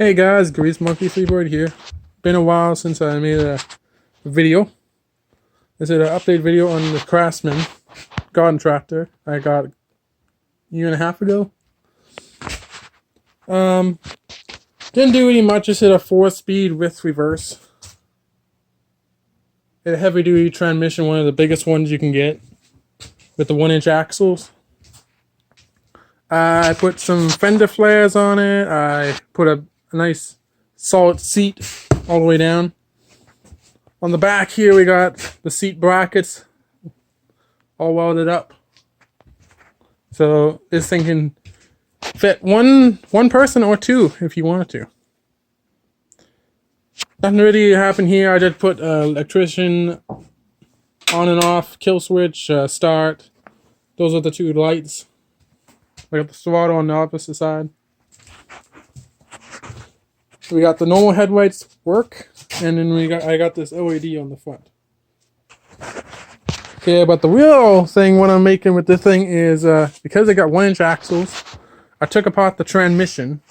Hey guys, Grease Monkey Freeboard here. Been a while since I made a video. This is an update video on the Craftsman garden tractor I got a year and a half ago. Didn't do any much, just hit a 4-speed with reverse. Hit a heavy duty transmission, one of the biggest ones you can get, with the 1-inch axles. I put some fender flares on it. I put a nice solid seat all the way down. On the back here we got the seat brackets all welded up. So this thing can fit one person or two if you wanted to. Nothing really happened here. I just put electrician on and off, kill switch, start. Those are the two lights. I got the throttle on the opposite side. We got the normal headlights work, and then I got this LED on the front. Okay, but the real thing what I'm making with this thing is because I got 1-inch axles, I took apart the transmission,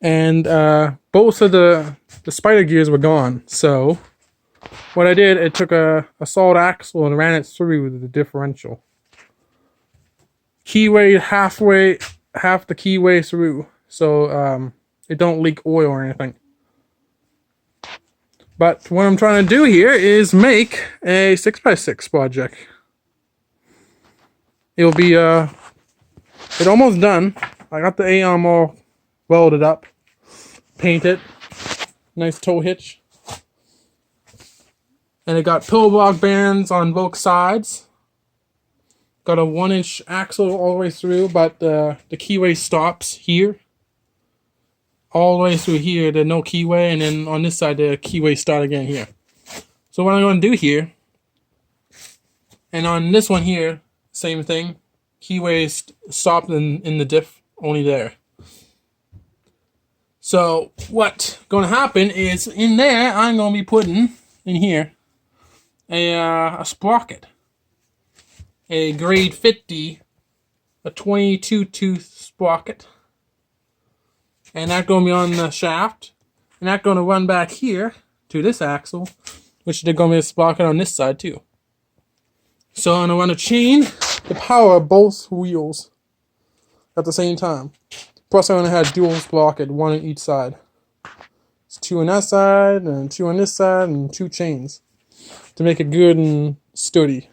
and both of the spider gears were gone. So what I did, it took a solid axle and ran it through the differential. Keyway half the keyway through, so it don't leak oil or anything. But what I'm trying to do here is make a 6x6 project. It'll be it's almost done. I got the arm all welded up, painted, nice tow hitch, and it got pillow block bands on both sides. Got a 1-inch axle all the way through, but the keyway stops here. All the way through here, there's no keyway, and then on this side, the keyway start again here. So what I'm going to do here, and on this one here, same thing. Keyway stopped in the diff, only there. So what's going to happen is in there, I'm going to be putting in here a sprocket. A grade 50, a 22 tooth sprocket, and that's going to be on the shaft, and that's going to run back here to this axle, which is going to be a sprocket on this side too. So I'm going to run a chain to power both wheels at the same time. Plus I'm going to have dual sprocket, one on each side. It's 2 on that side, and 2 on this side, and 2 chains to make it good and sturdy.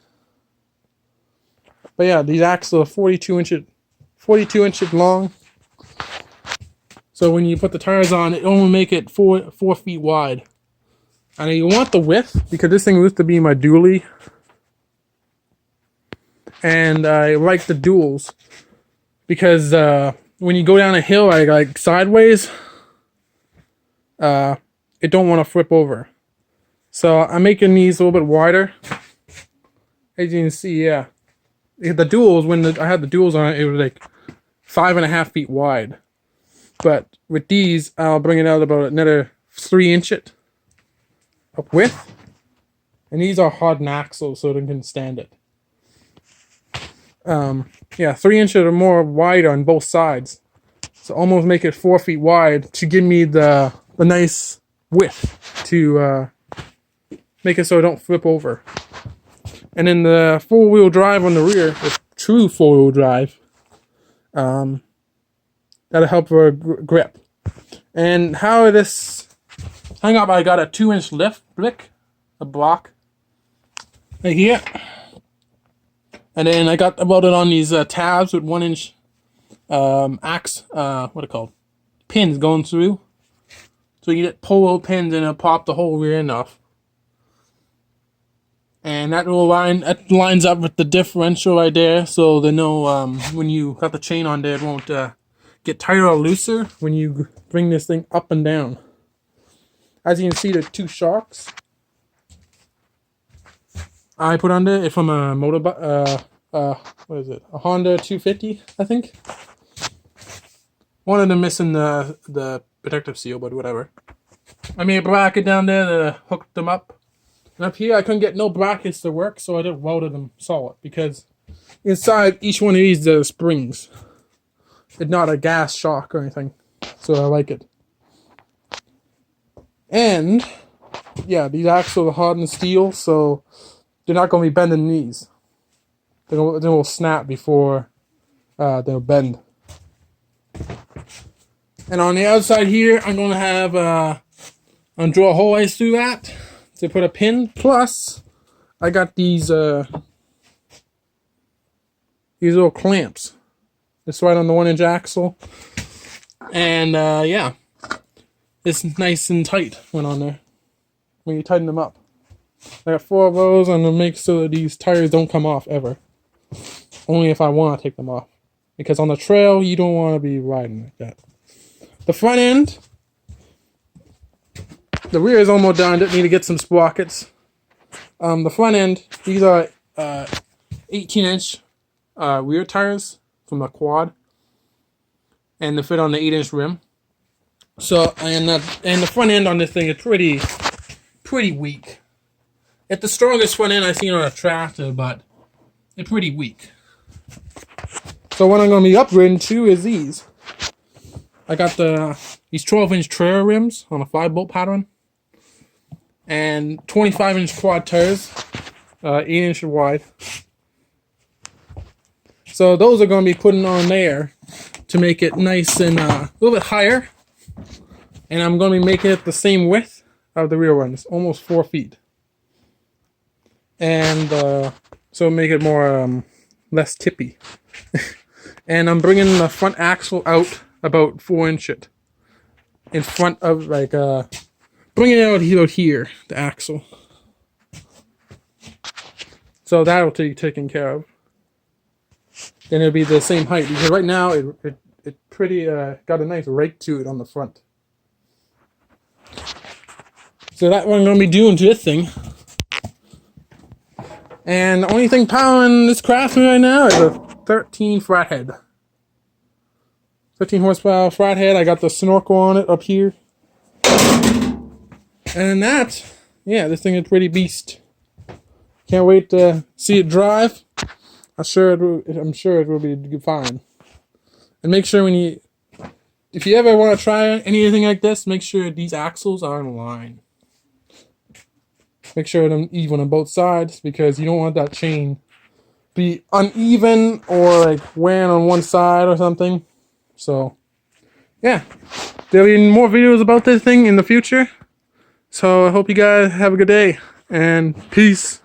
But yeah, these axles are 42 inches long. So when you put the tires on, it only make it 4 feet wide. And you want the width, because this thing used to be my dually. And I like the duals, because when you go down a hill, like sideways, it don't want to flip over. So I'm making these a little bit wider. As you can see, yeah. The duals, when I had the duals on it, it was like 5.5 feet wide. But with these, I'll bring it out about another 3 inches of width. And these are hardened axles, so they can stand it. Yeah, 3 inches or more wide on both sides. So almost make it 4 feet wide to give me the nice width to make it so it don't flip over. And then the 4-wheel drive on the rear, the true 4-wheel drive, that'll help for grip. And how this hung up, I got a 2-inch lift brick, a block, right here. And then I got welded on these tabs with 1-inch what are it called? Pins going through. So you get polo pins and it'll pop the whole rear end off. And that lines up with the differential right there, so they know when you got the chain on there, it won't get tighter or looser when you bring this thing up and down. As you can see, there's 2 shocks I put on there from a what is it? A Honda 250, I think. One of them missing the protective seal, but whatever. I made a bracket down there to hook them up. And up here, I couldn't get no brackets to work, so I just welded them solid, because inside each one of these, there's springs. It's not a gas shock or anything. so I like it. And yeah, these axles are hardened steel, so they're not going to be bending these. They will snap before they'll bend. And on the outside here, I'm going to have I'm drill holes through that to put a pin. Plus, I got these little clamps. It's right on the 1-inch axle, and yeah, it's nice and tight when on there when you tighten them up. I got 4 of those, and to make so that these tires don't come off ever. Only if I want to take them off, because on the trail you don't want to be riding like that. The front end, the rear is almost done. Didn't need to get some sprockets. The front end, these are 18-inch rear tires from the quad, and they fit on the 8-inch rim. So and the front end on this thing is pretty weak. It's the strongest front end I've seen on a tractor, but it's pretty weak. So what I'm going to be upgrading to is these. I got these 12-inch trail rims on a 5-bolt pattern, and 25-inch quad tires, 8-inch wide. So those are going to be putting on there to make it nice and a little bit higher. And I'm going to be making it the same width of the rear ones, almost 4 feet. And so make it more less tippy. And I'm bringing the front axle out about 4 inches in front of, like, bringing it out here, the axle. So that'll be taken care of. Then it'll be the same height, because right now it pretty got a nice rake to it on the front. So that's what I'm going to be doing to this thing. And the only thing powering this Craftsman right now is a 13 frat head. 15 horsepower frat head. I got the snorkel on it up here. And that, yeah, this thing is a pretty beast. Can't wait to see it drive. I'm sure it will be fine. And make sure if you ever want to try anything like this, make sure these axles are in line. Make sure they're even on both sides, because you don't want that chain be uneven or like wearing on one side or something. So, yeah. There'll be more videos about this thing in the future. So I hope you guys have a good day, and peace.